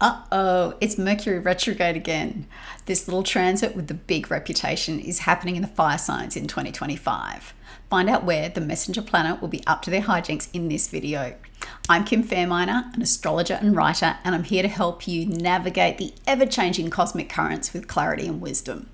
Uh-oh, it's Mercury retrograde again. This little transit with the big reputation is happening in the fire signs in 2025. Find out where the messenger planet will be up to their hijinks in this video. I'm Kim Fairminer, an astrologer and writer, and I'm here to help you navigate the ever-changing cosmic currents with clarity and wisdom.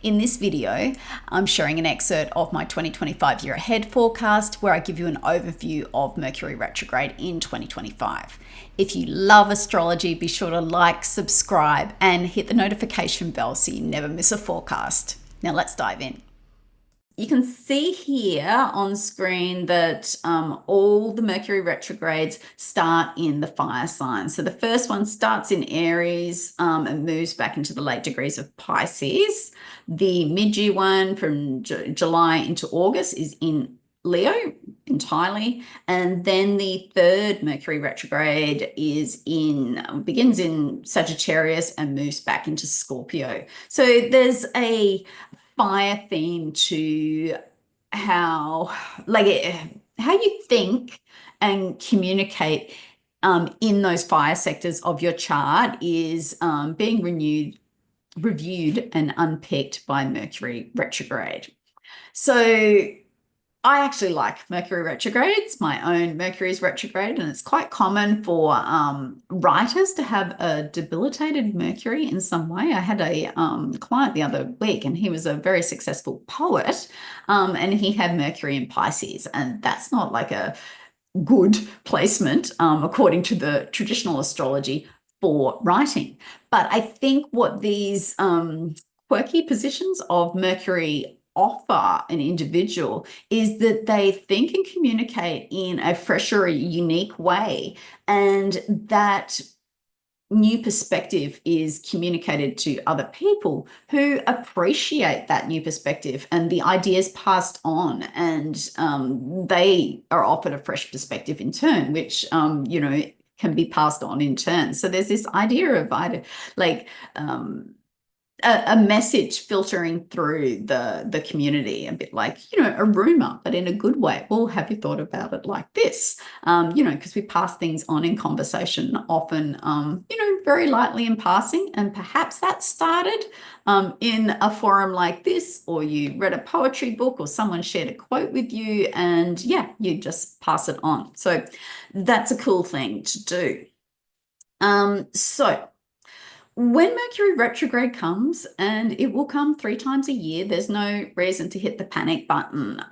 In this video, I'm sharing an excerpt of my 2025 year ahead forecast where I give you an overview of Mercury retrograde in 2025. If you love astrology, be sure to like, subscribe, and hit the notification bell so you never miss a forecast. Now let's dive in. You can see here on screen that all the Mercury retrogrades start in the fire signs. So the first one starts in Aries and moves back into the late degrees of Pisces. The mid-year one from July into August is in Leo entirely, and then the third Mercury retrograde begins in Sagittarius and moves back into Scorpio. So there's a fire theme to how you think and communicate in those fire sectors of your chart is being reviewed and unpicked by Mercury retrograde. So I actually like Mercury retrogrades. My own Mercury is retrograde, and it's quite common for writers to have a debilitated Mercury in some way. I had a client the other week, and he was a very successful poet, and he had Mercury in Pisces, and that's not like a good placement according to the traditional astrology for writing. But I think what these quirky positions of Mercury offer an individual is that they think and communicate in a fresher, unique way, and that new perspective is communicated to other people who appreciate that new perspective, and the ideas passed on, and they are offered a fresh perspective in turn, which can be passed on in turn. So there's this idea of a message filtering through the community, a bit like, a rumor, but in a good way. Well, have you thought about it like this? Because we pass things on in conversation often, very lightly in passing, and perhaps that started in a forum like this, or you read a poetry book, or someone shared a quote with you, and you just pass it on. So that's a cool thing to do. So when Mercury retrograde comes, and it will come 3 times a year, there's no reason to hit the panic button.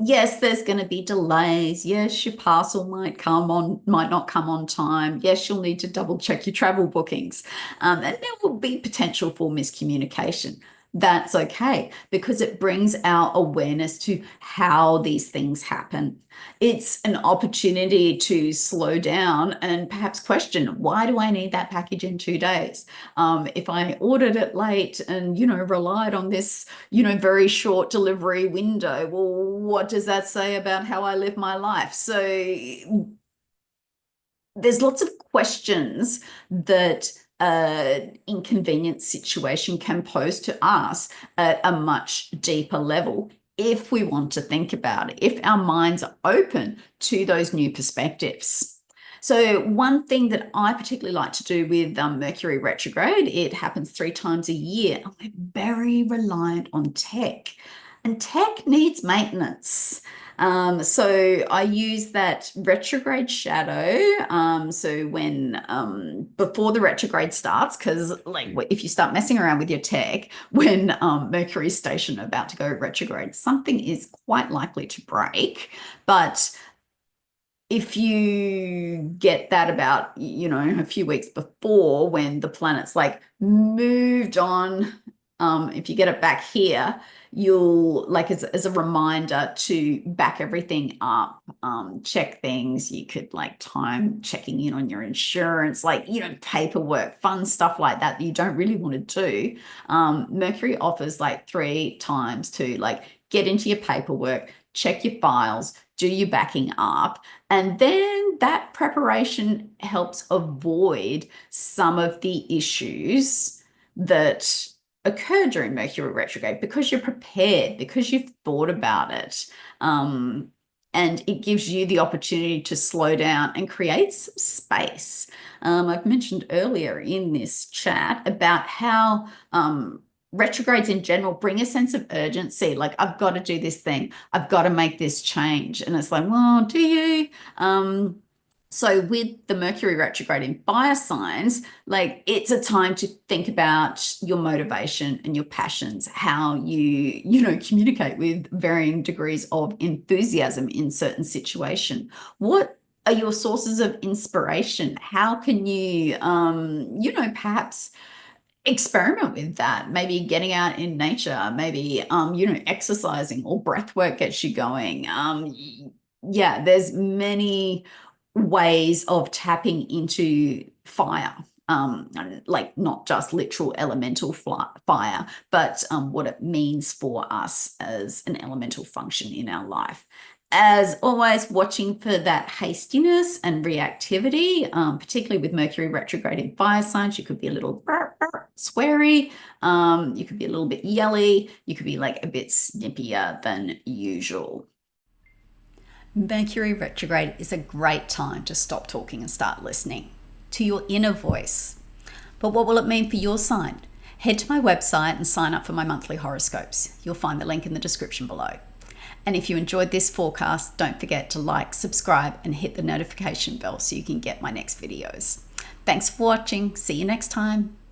Yes, there's going to be delays. Yes, your parcel might not come on time. Yes, you'll need to double check your travel bookings. And there will be potential for miscommunication. That's okay, because it brings our awareness to how these things happen. It's an opportunity to slow down and perhaps question, why do I need that package in 2 days? If I ordered it late and, relied on this, very short delivery window, well, what does that say about how I live my life? So there's lots of questions that inconvenient situation can pose to us at a much deeper level if we want to think about it, if our minds are open to those new perspectives. So one thing that I particularly like to do with Mercury retrograde, it happens 3 times a year, and we're very reliant on tech, and tech needs maintenance. So I use that retrograde shadow. So when before the retrograde starts, because if you start messing around with your tech when Mercury's station about to go retrograde, something is quite likely to break. But if you get that about, a few weeks before, when the planet's moved on, if you get it back here, you'll as a reminder to back everything up, check things. You could time checking in on your insurance, paperwork, fun stuff like that you don't really want to do. Mercury offers 3 times to get into your paperwork, check your files, do your backing up, and then that preparation helps avoid some of the issues that occur during Mercury retrograde, because you're prepared, because you've thought about it. and it gives you the opportunity to slow down and create some space. I've mentioned earlier in this chat about how retrogrades in general bring a sense of urgency. Like, I've got to do this thing. I've got to make this change. And it's like, well, do you? So with the Mercury retrograde in fire signs, like, it's a time to think about your motivation and your passions, how you communicate with varying degrees of enthusiasm in certain situation. What are your sources of inspiration? How can you, perhaps experiment with that? Maybe getting out in nature, maybe, exercising, or breath work gets you going. Yeah, there's many ways of tapping into fire, like not just literal elemental fire, but what it means for us as an elemental function in our life. As always, watching for that hastiness and reactivity, particularly with Mercury retrograde in fire signs. You could be a little sweary, you could be a little bit yelly, you could be like a bit snippier than usual. Mercury retrograde is a great time to stop talking and start listening to your inner voice. But what will it mean for your sign? Head to my website and sign up for my monthly horoscopes. You'll find the link in the description below. And if you enjoyed this forecast, don't forget to like, subscribe, and hit the notification bell so you can get my next videos. Thanks for watching. See you next time.